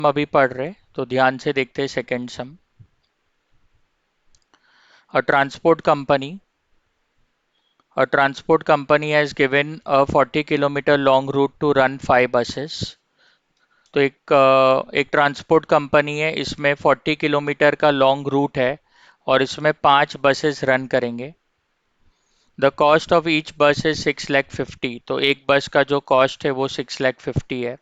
हम अभी पढ़ रहे तो ध्यान से देखते हैं second sum. A transport company a transport company has given a 40 kilometer long route to run 5 buses। तो एक ट्रांसपोर्ट कंपनी है, इसमें 40 किलोमीटर का लॉन्ग रूट है और इसमें 5 बसेस रन करेंगे। The cost of each bus is 6,50,000। तो एक बस का जो कॉस्ट है वो 6,50,000 है।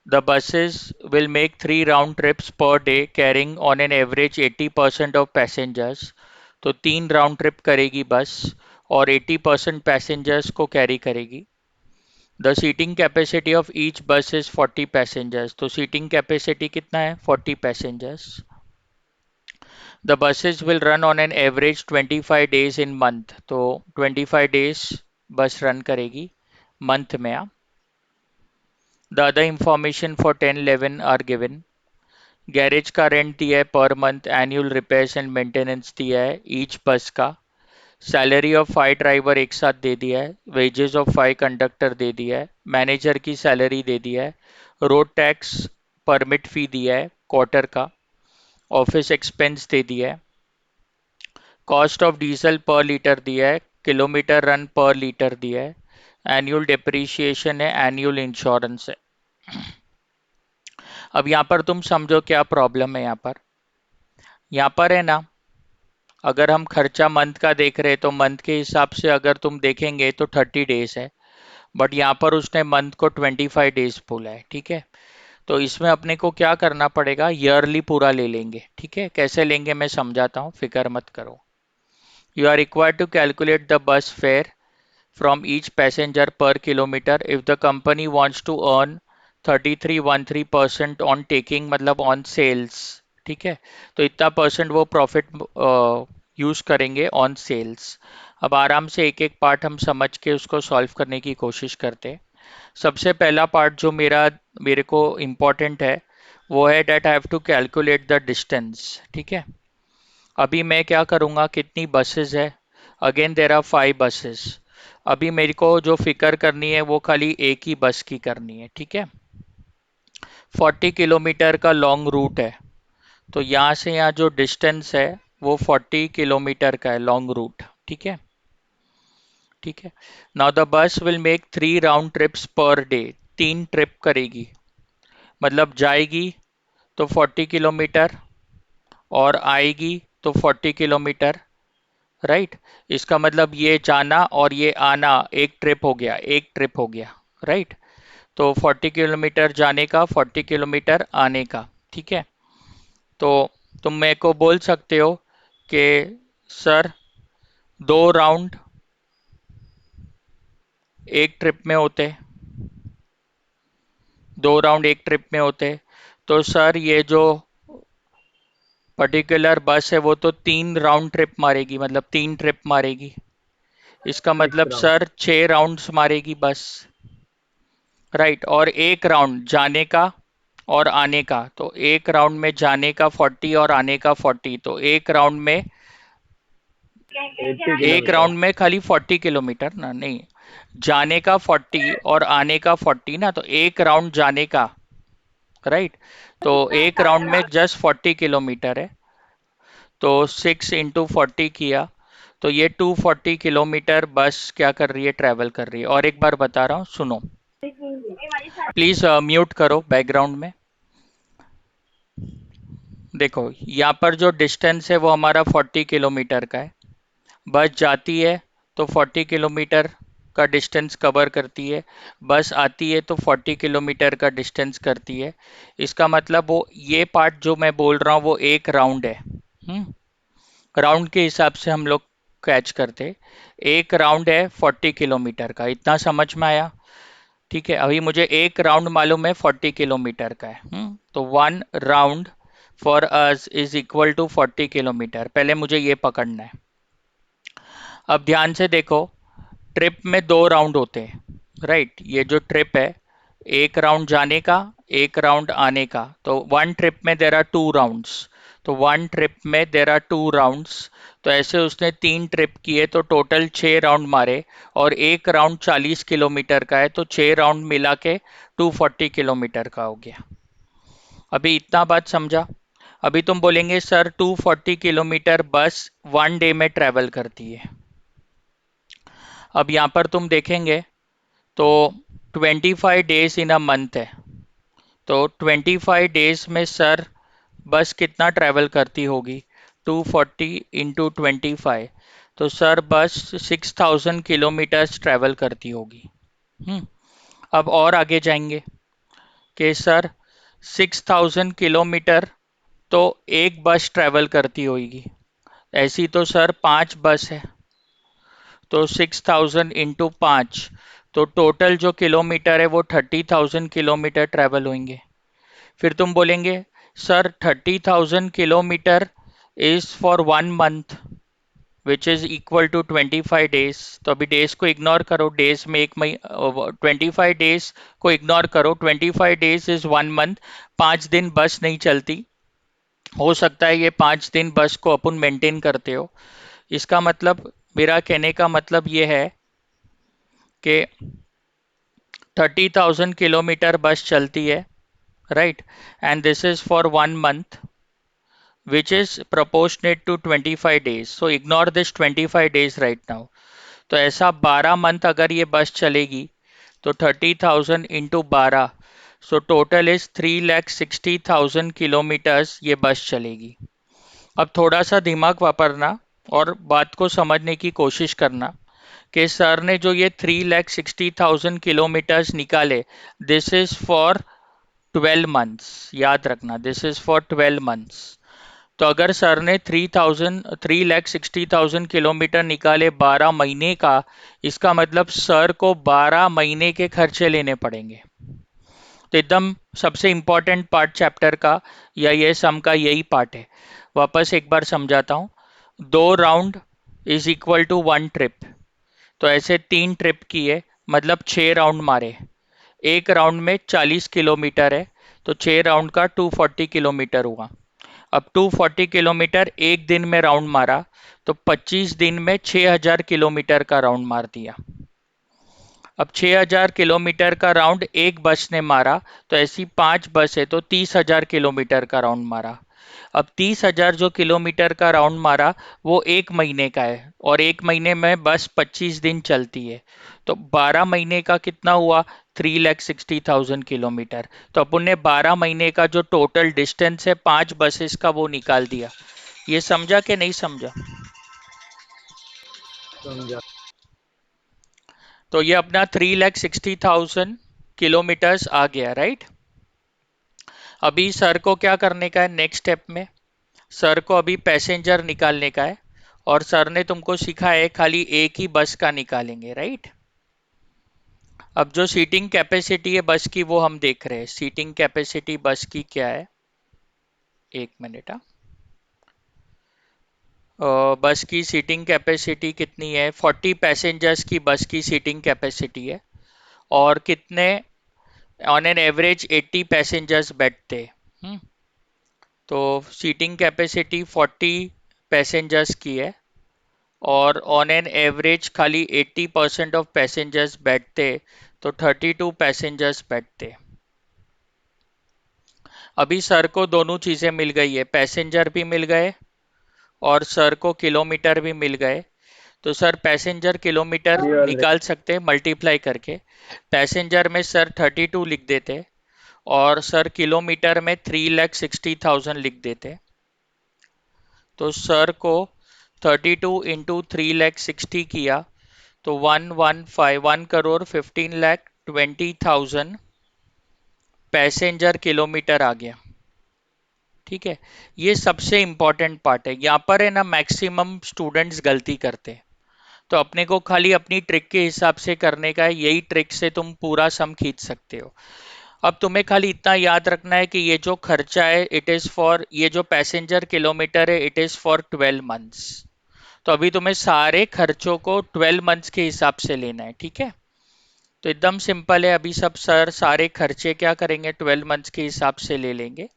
The buses will make 3 round trips per day carrying on an average 80% of passengers। तो 3 राउंड ट्रिप करेगी बस और 80% पैसेंजर्स को कैरी करेगी। The seating capacity of each bus is 40 passengers. तो सीटिंग कैपेसिटी कितना है? 40 passengers. The buses will run on an average 25 days in month। तो 25 डेज बस रन करेगी मंथ में। The other information for 10-11 are given. Garage का rent दिया है per month, annual repairs and maintenance दिया है ईच बस का, सैलरी ऑफ 5 ड्राइवर एक साथ दे दिया है, वेजेस ऑफ 5 कंडक्टर दे दिया है, मैनेजर की सैलरी दे दिया है, रोड टैक्स परमिट फी दिया है क्वार्टर का, ऑफिस एक्सपेंस दे दिया है, कॉस्ट ऑफ डीजल पर लीटर दिया है, किलोमीटर रन पर लीटर दिया है, एनुअल डिप्रिशिएशन है, एनुअल इंश्योरेंस है। अब यहाँ पर तुम समझो क्या प्रॉब्लम है। यहाँ पर है ना, अगर हम खर्चा मंथ का देख रहे तो मंथ के हिसाब से अगर तुम देखेंगे तो 30 डेज है, बट यहाँ पर उसने मंथ को 25 डेज बोला है। ठीक है, तो इसमें अपने को क्या करना पड़ेगा, ईयरली पूरा ले लेंगे। ठीक है, कैसे लेंगे मैं समझाता हूँ, फिक्र मत करो। You are required to calculate the bus fare from each passenger per kilometer if the company wants to earn 3313% on taking, मतलब on sales। ठीक है, तो इतना परसेंट वो प्रॉफिट यूज करेंगे ऑन सेल्स। अब आराम से एक एक पार्ट हम समझ के उसको सॉल्व करने की कोशिश करते हैं। सबसे पहला पार्ट जो मेरे को इम्पोर्टेंट है वो है that I have to calculate the distance. ठीक है, अभी मैं क्या करूँगा, कितनी बसेस है, अगेन देर आर 5 बसेस। अभी मेरे को जो फिक्र करनी है वो खाली एक ही बस की करनी है। ठीक है, 40 किलोमीटर का लॉन्ग रूट है, तो यहाँ से यहाँ जो डिस्टेंस है वो 40 किलोमीटर का है लॉन्ग रूट। ठीक है, ठीक है। Now the bus will make 3 round trips per day. 3 trip करेगी, मतलब जाएगी तो 40 किलोमीटर और आएगी तो 40 किलोमीटर। राइट, इसका मतलब ये जाना और ये आना एक ट्रिप हो गया, एक ट्रिप हो गया। राइट, तो 40 किलोमीटर जाने का, 40 किलोमीटर आने का। ठीक है, तो तुम मेरे को बोल सकते हो कि सर 2 राउंड एक ट्रिप में होते, 2 राउंड एक ट्रिप में होते, तो सर ये जो पर्टिकुलर बस है वो तो 3 राउंड ट्रिप मारेगी, मतलब 3 ट्रिप मारेगी। इसका सिक्स मतलब राउंड सर 6 राउंड्स मारेगी बस। राइट, और एक राउंड जाने का और आने का, तो एक राउंड में जाने का 40 और आने का 40, तो एक राउंड में, एट्टी एक किलोमीटर राउंड में खाली 40 किलोमीटर ना, नहीं, जाने का 40 और आने का 40 ना, तो एक राउंड जाने का। राइट, तो एक राउंड में जस्ट 40 किलोमीटर है, तो 6 × 40 किया तो ये 240 किलोमीटर बस क्या कर रही है, ट्रैवल कर रही है। और एक बार बता रहा हूँ, सुनो, प्लीज म्यूट करो बैकग्राउंड में। देखो यहाँ पर जो डिस्टेंस है वो हमारा 40 किलोमीटर का है। बस जाती है तो 40 किलोमीटर का डिस्टेंस कवर करती है, बस आती है तो 40 किलोमीटर का डिस्टेंस करती है। इसका मतलब वो ये पार्ट जो मैं बोल रहा हूँ वो एक राउंड है। राउंड के हिसाब से हम लोग कैच करते, एक राउंड है 40 किलोमीटर का, इतना समझ में आया? ठीक है, अभी मुझे एक राउंड मालूम है 40 किलोमीटर का है। तो 1 round for us is equal to 40 kilometre, पहले मुझे ये पकड़ना है। अब ध्यान से देखो, ट्रिप में 2 राउंड होते हैं। राइट, ये जो ट्रिप है, एक राउंड जाने का, एक राउंड आने का, तो 1 ट्रिप में देर आर 2 राउंड्स। तो 1 ट्रिप में देर आर 2 राउंड्स, तो ऐसे उसने 3 ट्रिप किए तो टोटल 6 राउंड मारे, और एक राउंड 40 किलोमीटर का है, तो 6 राउंड मिला के 240 किलोमीटर का हो गया। अभी इतना बात समझा? अभी तुम बोलेंगे सर 240 किलोमीटर बस 1 डे में ट्रेवल करती है। अब यहाँ पर तुम देखेंगे तो 25 डेज इन अ मंथ है, तो 25 डेज में सर बस कितना ट्रैवल करती होगी? 240 इंटू 25, तो सर बस 6000 किलोमीटर्स ट्रैवल करती होगी। हम्म। अब और आगे जाएंगे कि सर 6000 किलोमीटर तो एक बस ट्रैवल करती होगी। ऐसी तो सर 5 बस है, तो 6000 इंटू 5, तो टोटल जो किलोमीटर है वो 30,000 किलोमीटर ट्रैवल होंगे। फिर तुम बोलेंगे sir 30,000 kilometre is for 1 month which is equal to 25 days. तो अभी डेज को इग्नोर करो, डेज में एक महीना, 25 डेज को इग्नोर करो, 25 डेज इज 1 मंथ। 5 दिन बस नहीं चलती, हो सकता है ये 5 दिन बस को अपन मेंटेन करते हो। इसका मतलब, मेरा कहने का मतलब ये है कि 30,000 किलोमीटर बस चलती है, right, and this is for 1 month which is proportionate to 25 days. So ignore this 25 days right now. तो ऐसा 12 मंथ अगर ये बस चलेगी तो 30,000 into 12, so total is 3,60,000 kilometres ये बस चलेगी। अब थोड़ा सा दिमाग वापरना और बात को समझने की कोशिश करना कि सर ने जो ये 3,60,000 किलोमीटर्स निकाले, दिस इज फॉर 12 मंथ्स। याद रखना, दिस इज फॉर 12 मंथ्स। तो अगर सर ने 3,60,000 किलोमीटर निकाले 12 महीने का, इसका मतलब सर को 12 महीने के खर्चे लेने पड़ेंगे। तो एकदम सबसे इंपॉर्टेंट पार्ट चैप्टर का या ये सम का यही पार्ट है। वापस एक बार समझाता हूँ। 2 round is equal to 1 trip, तो ऐसे 3 ट्रिप किए, मतलब 6 राउंड मारे। एक राउंड में 40 किलोमीटर है, तो 6 राउंड का 240 किलोमीटर हुआ। अब 240 किलोमीटर एक दिन में राउंड मारा, तो 25 दिन में 6,000 किलोमीटर का राउंड मार दिया। अब 6,000 किलोमीटर का राउंड एक बस ने मारा, तो ऐसी 5 बस है तो 30,000 किलोमीटर का राउंड मारा। अब 30,000 जो किलोमीटर का राउंड मारा वो एक महीने का है, और एक महीने में बस 25 दिन चलती है, तो 12 महीने का कितना हुआ? 3,60,000 किलोमीटर। तो अपन ने 12 महीने का जो टोटल डिस्टेंस है 5 बसेस का वो निकाल दिया। ये समझा कि नहीं समझा? समझा। तो ये अपना 3,60,000 किलोमीटर्स आ गया, राइट। अभी सर को क्या करने का है नेक्स्ट स्टेप में? सर को अभी पैसेंजर निकालने का है, और सर ने तुमको सिखाया है खाली एक ही बस का निकालेंगे, राइट। अब जो सीटिंग कैपेसिटी है बस की वो हम देख रहे हैं। सीटिंग कैपेसिटी बस की क्या है? एक मिनट। बस की सीटिंग कैपेसिटी कितनी है? 40 पैसेंजर्स की बस की सीटिंग कैपेसिटी है, और कितने ऑन एन एवरेज 80 पैसेंजर्स बैठते हैं। तो सीटिंग कैपेसिटी 40 पैसेंजर्स की है, और ऑन एन एवरेज खाली 80% ऑफ पैसेंजर्स बैठते, तो 32 पैसेंजर्स बैठते। अभी सर को दोनों चीज़ें मिल गई है, पैसेंजर भी मिल गए और सर को किलोमीटर भी मिल गए। तो सर पैसेंजर किलोमीटर ये वाले निकाल सकते मल्टीप्लाई करके। पैसेंजर में सर 32 लिख देते, और सर किलोमीटर में 3,60,000 लिख देते। तो सर को 32 इंटू 3,60,000 किया, तो 1,15,1,15,20,000 पैसेंजर किलोमीटर आ गया। ठीक है, ये सबसे इंपॉर्टेंट पार्ट है। यहाँ पर है ना मैक्सिमम स्टूडेंट्स गलती करते हैं, तो अपने को खाली अपनी ट्रिक के हिसाब से करने का है। यही ट्रिक से तुम पूरा सम खींच सकते हो। अब तुम्हें खाली इतना याद रखना है कि ये जो खर्चा है इट इज फॉर, ये जो पैसेंजर किलोमीटर है इट इज फॉर 12 मंथ्स। तो अभी तुम्हें सारे खर्चों को 12 मंथ्स के हिसाब से लेना है, ठीक है। तो एकदम सिंपल है, अभी सब सर सारे खर्चे क्या करेंगे 12 मंथ्स के हिसाब से ले लेंगे।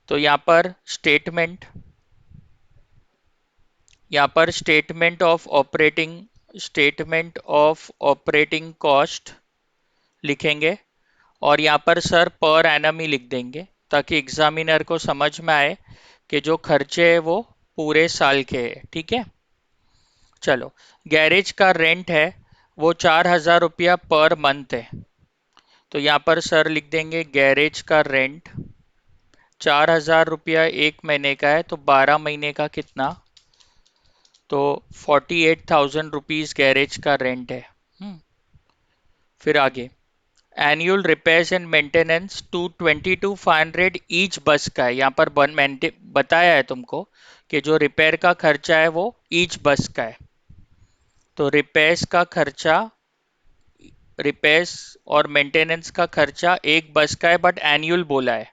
तो यहाँ पर स्टेटमेंट ऑफ ऑपरेटिंग कॉस्ट लिखेंगे, और यहाँ पर सर पर एनम ही लिख देंगे ताकि एग्जामिनर को समझ में आए कि जो खर्चे है वो पूरे साल के है। ठीक है, चलो। गैरेज का रेंट है वो 4,000 रुपया पर मंथ है। तो यहाँ पर सर लिख देंगे गैरेज का रेंट 4,000 रुपया एक महीने का है, तो 12 महीने का कितना, तो 48,000 रुपीज गैरेज का रेंट है। फिर आगे annual repairs and maintenance 22,500 each बस का है। यहाँ पर बताया है तुमको कि जो रिपेयर का खर्चा है वो ईच बस का है। तो रिपेयर्स का खर्चा, रिपेयर्स और मेंटेनेंस का खर्चा एक बस का है, बट एनुअल बोला है,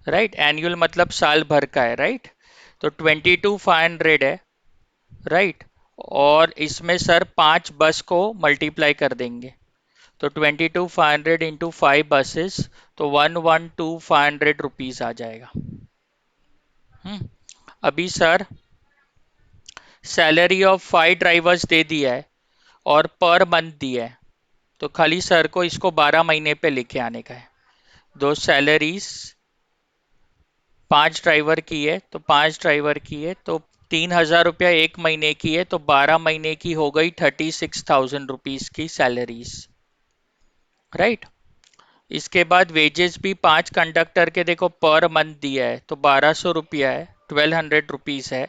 राइट। एनुअल मतलब साल भर का है, राइट। तो 22,500 है, राइट। और इसमें सर 5 बस को मल्टीप्लाई कर देंगे, तो 22,500 इंटू 5 बसेस, तो 112,500 रुपीज आ जाएगा। अभी सर सैलरी ऑफ 5 ड्राइवर्स दे दिया है और पर मंथ दिया है, तो खाली सर को इसको 12 महीने पे लेके आने का है। दो सैलरीज 5 ड्राइवर की है, तो 5 ड्राइवर की है तो 3,000 रुपया एक महीने की है, तो 12 महीने की हो गई 36,000 रुपीज की सैलरीज, राइट। इसके बाद वेजेस भी 5 कंडक्टर के देखो पर मंथ दिया है, तो 1,200 रुपया है, 1,200 रुपीज है।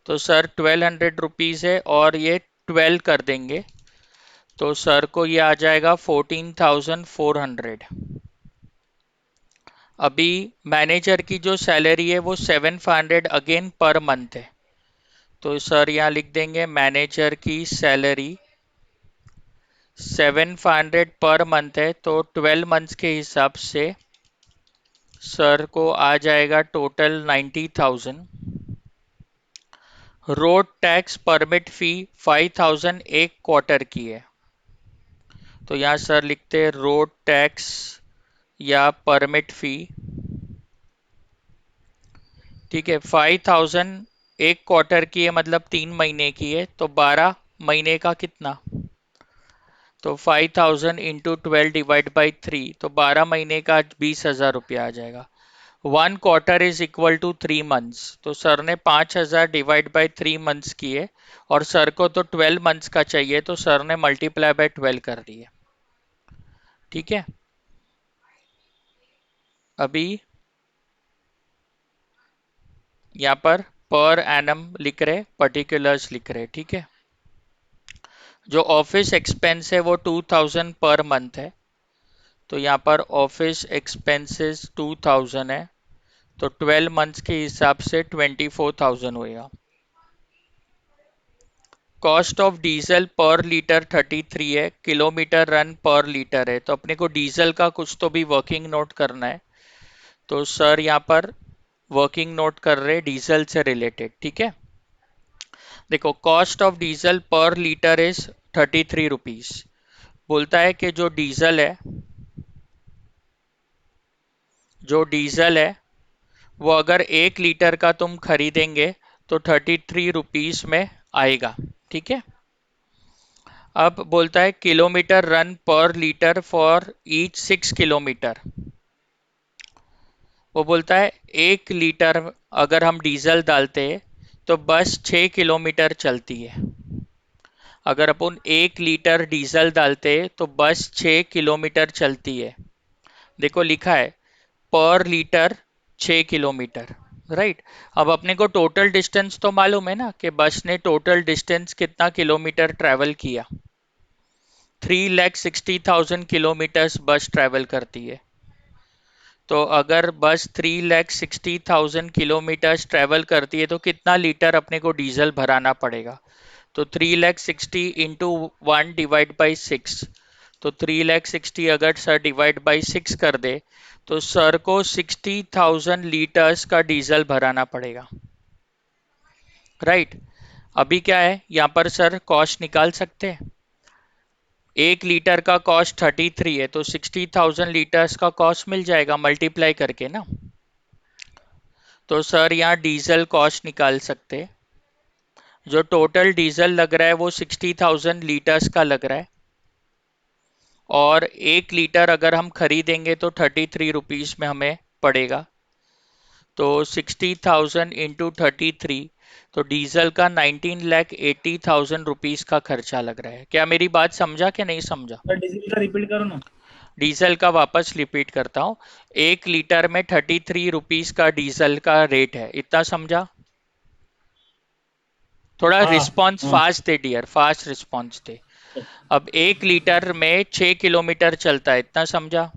तो सर 1,200 रुपीज है और ये 12 कर देंगे, तो सर को ये आ जाएगा 14,400। अभी मैनेजर की जो सैलरी है वो 7,500 अगेन पर मंथ है, तो सर यहाँ लिख देंगे मैनेजर की सैलरी 7,500 पर मंथ है, तो 12 मंथ्स के हिसाब से सर को आ जाएगा टोटल 90,000। रोड टैक्स परमिट फी 5,000 एक क्वार्टर की है, तो यहाँ सर लिखते हैं रोड टैक्स या परमिट फी, ठीक है। 5,000 एक क्वार्टर की है, मतलब 3 महीने की है, तो 12 महीने का कितना, तो 5,000 इंटू 12 डिवाइड बाई 3, तो 12 महीने का 20,000 रुपया आ जाएगा। 1 quarter is equal to 3 months, तो सर ने 5,000 डिवाइड बाई 3 मंथ्स किए, और सर को तो 12 मंथ्स का चाहिए, तो सर ने मल्टीप्लाई बाय 12 कर दिए। ठीक है, अभी यहाँ पर एनम लिख रहे, पर्टिकुलर्स लिख रहे, ठीक है। जो ऑफिस एक्सपेंस है वो 2,000 पर मंथ है, तो यहाँ पर ऑफिस एक्सपेंसेस 2,000 है, तो 12 मंथ्स के हिसाब से 24,000 होएगा। कॉस्ट ऑफ डीजल पर लीटर 33 है, किलोमीटर रन पर लीटर है, तो अपने को डीजल का कुछ तो भी वर्किंग नोट करना है, तो सर यहाँ पर वर्किंग नोट कर रहे डीजल से रिलेटेड। ठीक है, देखो कॉस्ट ऑफ डीजल पर लीटर इज 33 रुपीज। बोलता है कि जो डीजल है वो अगर 1 लीटर का तुम खरीदेंगे तो 33 रुपीज में आएगा। ठीक है, अब बोलता है किलोमीटर रन पर लीटर फॉर ईच 6 किलोमीटर। वो बोलता है 1 लीटर अगर हम डीजल डालते हैं तो बस 6 किलोमीटर चलती है। अगर अपन 1 लीटर डीजल डालते हैं तो बस 6 किलोमीटर चलती है। देखो लिखा है पर लीटर 6 किलोमीटर, राइट। अब अपने को टोटल डिस्टेंस तो मालूम है ना कि बस ने टोटल डिस्टेंस कितना किलोमीटर ट्रैवल किया, 3,60,000 किलोमीटर्स बस ट्रैवल करती है। तो अगर बस 3,60,000 किलोमीटर्स ट्रैवल करती है तो कितना लीटर अपने को डीजल भराना पड़ेगा, तो 3,60,000 इंटू 1 डिवाइड बाई 6, तो 3,60,000 अगर सर डिवाइड बाई 6 कर दे तो सर को 60,000 लीटर्स का डीजल भराना पड़ेगा, राइट। अभी क्या है यहाँ पर सर कॉस्ट निकाल सकते हैं, 1 लीटर का कॉस्ट 33 है, तो 60,000 लीटर्स का कॉस्ट मिल जाएगा मल्टीप्लाई करके ना। तो सर यहाँ डीजल कॉस्ट निकाल सकते, जो टोटल डीजल लग रहा है वो 60,000 लीटर्स का लग रहा है, और 1 लीटर अगर हम खरीदेंगे तो 33 रुपीज में हमें पड़ेगा, तो 60,000 इंटू 33, तो डीजल का 19,80,000 रुपीज का खर्चा लग रहा है। क्या मेरी बात समझा कि नहीं समझा? सर डीजल का रिपीट करो ना। डीजल का वापस रिपीट करता हूँ। 1 लीटर में 33 रुपीज का डीजल का रेट है, इतना समझा? थोड़ा हाँ रिस्पॉन्स हाँ फास्ट दे डियर, फास्ट रिस्पॉन्स दे। अब 1 लीटर में 6 किलोमीटर चलता है, इतना समझा?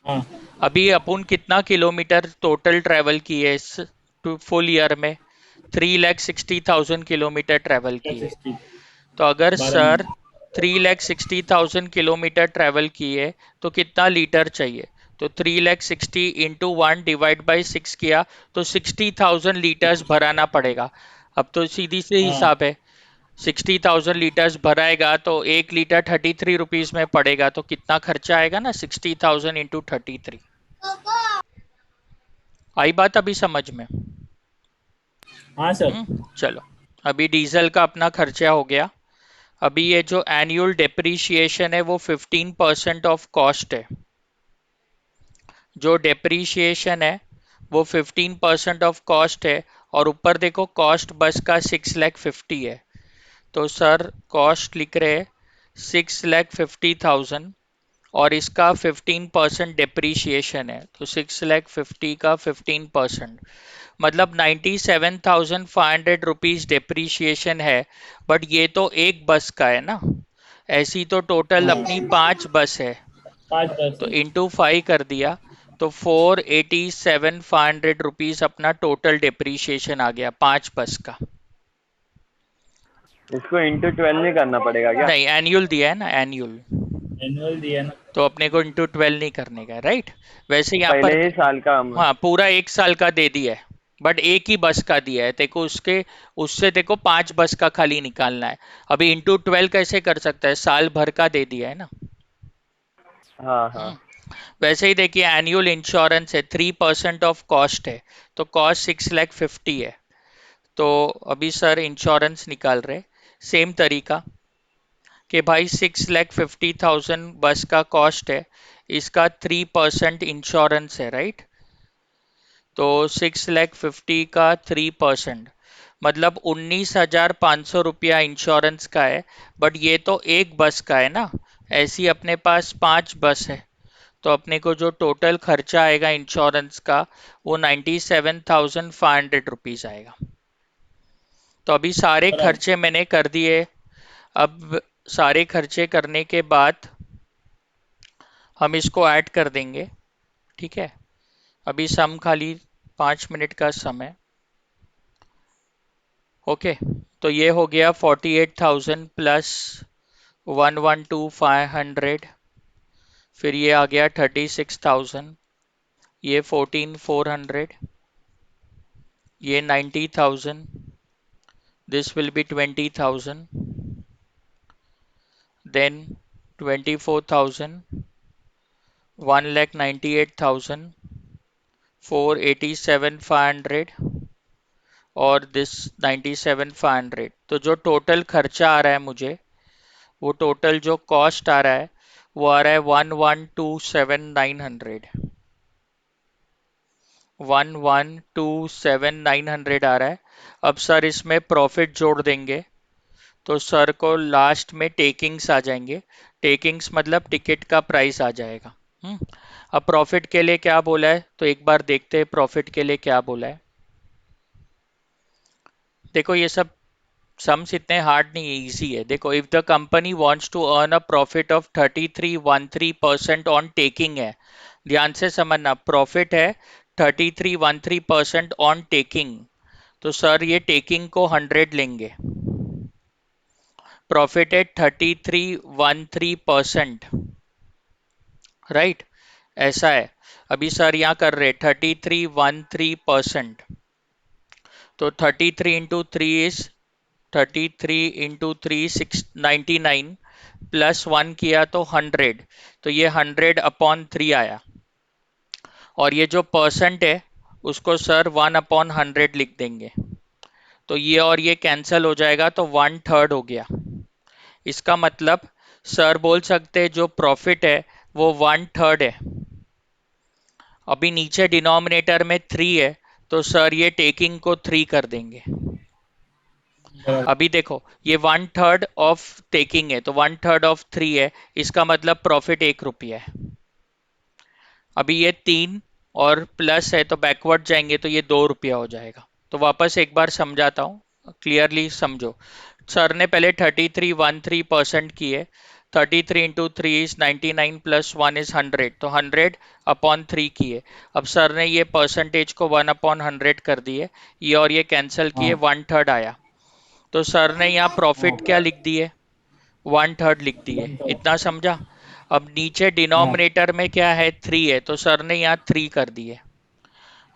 हाँ। अभी अपन कितना किलोमीटर टोटल ट्रेवल किए इस फुल ईयर में? 3,60,000 किलोमीटर ट्रेवल किए। 60। तो अगर 12 मिनट। सर 3,60,000 किलोमीटर ट्रेवल किए तो कितना लीटर चाहिए? तो 3,60,000 इंटू 1 डिवाइड बाई 6 किया तो 60,000 लीटर्स भराना पड़ेगा। अब तो सीधी से हाँ हिसाब है, 60,000 लीटर्स भराएगा तो 1 लीटर 33 रुपीज में पड़ेगा, तो कितना खर्चा आएगा ना, 60,000 इंटू 33। आई बात अभी समझ में? हाँ सर। चलो, अभी डीजल का अपना खर्चा हो गया। अभी ये जो एनुअल डेप्रीशिएशन है वो 15% ऑफ कॉस्ट है। जो डेप्रीशिएशन है वो 15% ऑफ कॉस्ट है, और ऊपर देखो कॉस्ट बस का 6,50,000 है। तो सर कॉस्ट लिख रहे 6,50,000, और इसका 15% डेप्रीशिएशन है, तो 6,50,000 का 15%, मतलब 97,500 रुपीज डेप्रीशिएशन है। बट ये तो एक बस का है ना, ऐसी तो टोटल अपनी हाँ 5 बस है। 5 बस तो है। इंटू 5 कर दिया, तो 487,500 रुपीज अपना टोटल डेप्रीशिएशन आ गया 5 बस का। इसको इंटू 12 नहीं करना पड़ेगा क्या? नहीं, एनुअल दिया है ना, एनुअल। एनुअल दिया ना। तो अपने को इंटू 12 नहीं करने का, राइट? वैसे यहाँ पहले पर ही साल का हम। हाँ, पूरा 1 साल का दे दिया है, बट एक ही बस का दिया है देखो, उसके उससे देखो 5 बस का खाली निकालना है। अभी इंटू 12 कैसे कर सकता है, साल भर का दे दिया है ना। हाँ हाँ। हम्म। वैसे ही देखिए एनुअल इंश्योरेंस है, 3% ऑफ कॉस्ट है, तो कॉस्ट 6,50,000 है। तो अभी सर इंश्योरेंस निकाल रहे, सेम तरीका कि भाई 6,50,000 बस का कॉस्ट है, इसका 3% इंश्योरेंस है, राइट? तो 6,50,000 का 3%, मतलब 19,500 रुपया इंश्योरेंस का है। बट ये तो एक बस का है ना, ऐसी अपने पास 5 बस है, तो अपने को जो टोटल खर्चा आएगा इंश्योरेंस का वो 97,500 रुपीज आएगा। तो अभी सारे बराबर। खर्चे मैंने कर दिए। अब सारे खर्चे करने के बाद हम इसको ऐड कर देंगे, ठीक है? अभी सम खाली 5 मिनट का समय। ओके, तो ये हो गया 48,000 प्लस 112,500, फिर ये आ गया 36,000, ये 14,400, ये 90,000, this will be 20,000, then 24,000, 1,98,000, 487,500, और दिस 97,500। तो जो टोटल खर्चा आ रहा है मुझे, वो टोटल जो कॉस्ट आ रहा है वो आ रहा है 1,127,900, 1,127,900 आ रहा है। अब सर इसमें प्रॉफिट जोड़ देंगे, तो सर को लास्ट में टेकिंग्स आ जाएंगे। टेकिंग्स मतलब टिकट का प्राइस आ जाएगा। अब प्रॉफिट के लिए क्या बोला है, तो एक बार देखते हैं प्रॉफिट के लिए क्या बोला है। देखो ये सब सम्स इतने हार्ड नहीं है, इजी है। देखो, if the company wants to earn a profit of 3313% on taking है, ध्यान से समझना, प्रॉफिट है 3313% ऑन टेकिंग। तो सर ये टेकिंग को 100 लेंगे, प्रॉफिट है 3313%, राइट? ऐसा है। अभी सर यहाँ कर रहे 3313%, तो 33 into three is 33 into 3 99, plus 1 किया तो 100, तो ये 100/3 आया। और ये जो परसेंट है उसको सर 1/100 लिख देंगे, तो ये और ये कैंसिल हो जाएगा, तो 1/3 हो गया। इसका मतलब सर बोल सकते हैं जो प्रॉफिट है वो 1/3 है। अभी नीचे डिनोमिनेटर में 3 है, तो सर ये टेकिंग को 3 कर देंगे। बराबर। अभी देखो, ये 1/3 ऑफ टेकिंग है, तो 1/3 ऑफ 3 है, इसका मतलब प्रॉफिट 1 रुपया है। अभी ये 3 और प्लस है, तो बैकवर्ड जाएंगे तो ये 2 रुपया हो जाएगा। तो वापस एक बार समझाता हूँ, क्लियरली समझो। सर ने पहले 3313% की है। 33 into three is 99 plus 1 is 100, तो 100/3 की है। अब सर ने ये परसेंटेज को 1/100 कर दिए, ये और ये कैंसिल किए, हाँ 1/3 आया। तो सर ने यहाँ प्रॉफिट क्या हाँ लिख दिए, 1/3 लिख दिए। 1/3। इतना समझा। अब नीचे हाँ डिनोमिनेटर में क्या है, 3 है, तो सर ने यहाँ 3 कर दिए।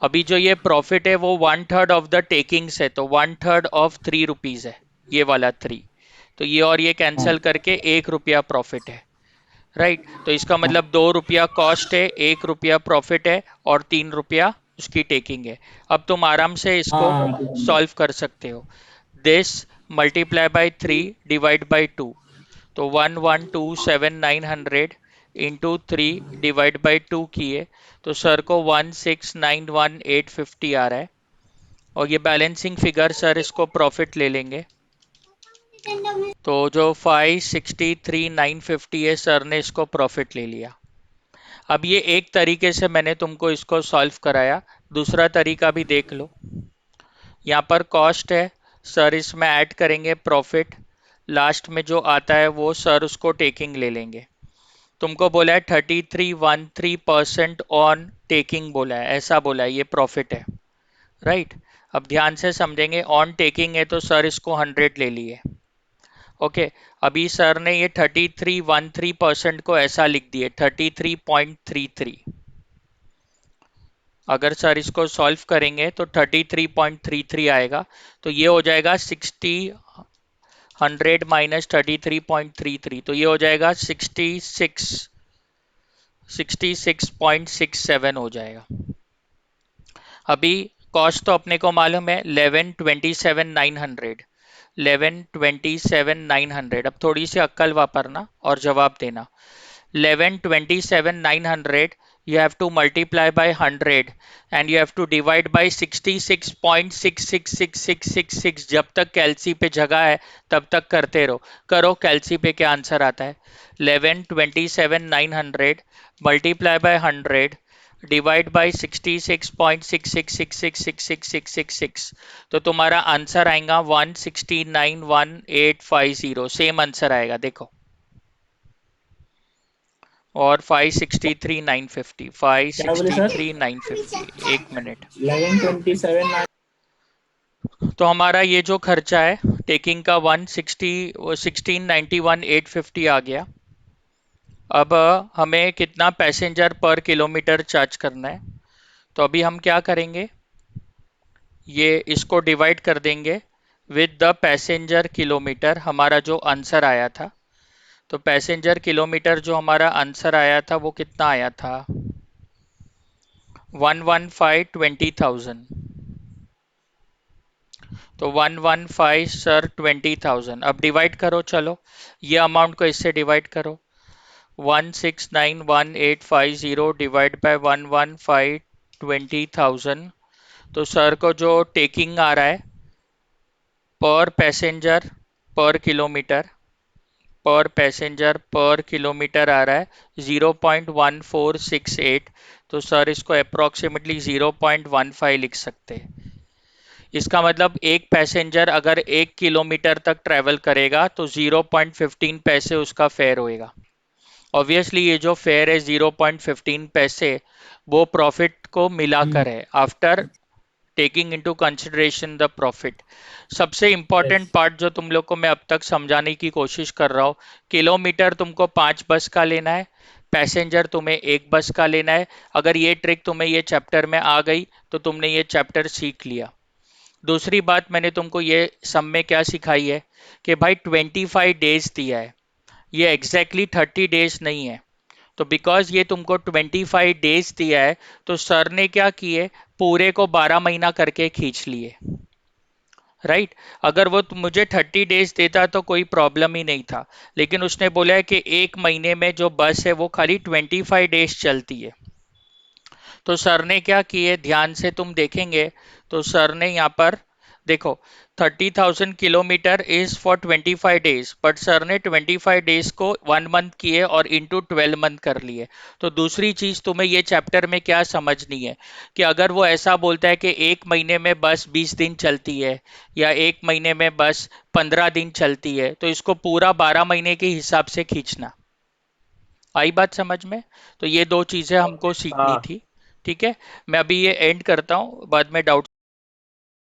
अभी जो ये प्रॉफिट है वो 1/3 ऑफ द टेकिंग्स है, तो 1/3 ऑफ 3 रुपीज है, ये वाला 3। तो ये और ये हाँ कैंसिल करके 1 रुपया प्रॉफिट है। राइट, तो इसका हाँ मतलब 2 रुपया कॉस्ट है, 1 रुपया प्रॉफिट है, और 3 रुपया उसकी टेकिंग है। अब तुम आराम से हाँ इसको हाँ, ठीक है। सॉल्व कर सकते हो। This multiply by 3 divide by 2, तो 1127900 इंटू 3 डिवाइड बाई 2 किए, तो सर को 1691850 आ रहा है। और ये बैलेंसिंग फिगर सर इसको प्रॉफिट ले लेंगे, तो जो 563,950 है सर ने इसको प्रॉफिट ले लिया। अब ये एक तरीके से मैंने तुमको इसको सॉल्व कराया, दूसरा तरीका भी देख लो। यहाँ पर कॉस्ट है, सर इसमें ऐड करेंगे प्रॉफिट, लास्ट में जो आता है वो सर उसको टेकिंग ले लेंगे। तुमको बोला है 3313% ऑन टेकिंग, बोला है ऐसा, बोला है ये प्रॉफिट है। राइट, अब ध्यान से समझेंगे, ऑन टेकिंग है तो सर इसको 100 ले लिए। ओके, अभी सर ने ये 3313% को ऐसा लिख दिए 33.33। अगर सर इसको सॉल्व करेंगे तो 33.33 आएगा, तो ये हो जाएगा 100 माइनस 33.33, तो ये हो जाएगा 66.67 हो जाएगा। अभी कॉस्ट तो अपने को मालूम है 1127,900, 1127,900। अब थोड़ी सी अक्ल वापरना और जवाब देना। 1127,900 you have to multiply by 100 and you have to divide by 66.666666। जब तक कैलसी पे जगह है तब तक करते रहो, करो कैलसी पे क्या आंसर आता है। 1127,900 मल्टीप्लाई बाय 100 डिवाइड बाई 66.66666666, तो तुम्हारा आंसर आएगा 1691850। सेम आंसर आएगा देखो, और 563,950, क्या बोले सर? 563,950। एक मिनट। 1127। तो हमारा ये जो खर्चा है टेकिंग का 1691,850 आ गया। अब हमें कितना पैसेंजर पर किलोमीटर चार्ज करना है, तो अभी हम क्या करेंगे, ये इसको डिवाइड कर देंगे विद द पैसेंजर किलोमीटर, हमारा जो आंसर आया था। तो पैसेंजर किलोमीटर जो हमारा आंसर आया था वो कितना आया था, 115,20,000। तो 115 सर 20,000। अब डिवाइड करो, चलो ये अमाउंट को इससे डिवाइड करो, 1691850 डिवाइड बाय 115,20,000। तो सर को जो टेकिंग आ रहा है पर पैसेंजर पर किलोमीटर, पर पैसेंजर पर किलोमीटर आ रहा है 0.1468। तो सर इसको अप्रोक्सीमेटली 0.15 लिख सकते हैं। इसका मतलब एक पैसेंजर अगर 1 किलोमीटर तक ट्रैवल करेगा तो 0.15 पैसे उसका फेयर होएगा। ऑब्वियसली ये जो फेयर है 0.15 पैसे वो प्रॉफिट को मिलाकर है, after taking into consideration the profit. सबसे इंपॉर्टेंट यस। पार्ट जो तुम लोग को मैं अब तक समझाने की कोशिश कर रहा हूँ, किलोमीटर तुमको 5 बस का लेना है, पैसेंजर तुम्हें 1 बस का लेना है। अगर ये ट्रिक तुम्हें ये चैप्टर में आ गई तो तुमने ये चैप्टर सीख लिया। दूसरी बात मैंने तुमको ये सब में क्या सिखाई है कि भाई 25 डेज दिया है, ये एग्जैक्टली 30 डेज नहीं है। तो बिकॉज ये तुमको 25 डेज दिया है तो सर ने क्या किए, पूरे को 12 महीना करके खींच लिए। राइट, अगर वो मुझे 30 डेज देता तो कोई प्रॉब्लम ही नहीं था, लेकिन उसने बोला है कि 1 महीने में जो बस है वो खाली 25 डेज चलती है। तो सर ने क्या किए, ध्यान से तुम देखेंगे तो सर ने यहाँ पर देखो 30,000 kilometre is for 25 days, but sir ने 25 डेज को 1 मंथ किए और इंटू 12 मंथ कर लिए। तो दूसरी चीज तुम्हें ये चैप्टर में क्या समझनी है कि अगर वो ऐसा बोलता है कि एक महीने में बस 20 दिन चलती है या एक महीने में बस 15 दिन चलती है, तो इसको पूरा 12 महीने के हिसाब से खींचना। आई बात समझ में? तो ये दो चीजें हमको सीखनी हाँ थी। ठीक है, मैं अभी ये एंड करता हूँ, बाद में डाउट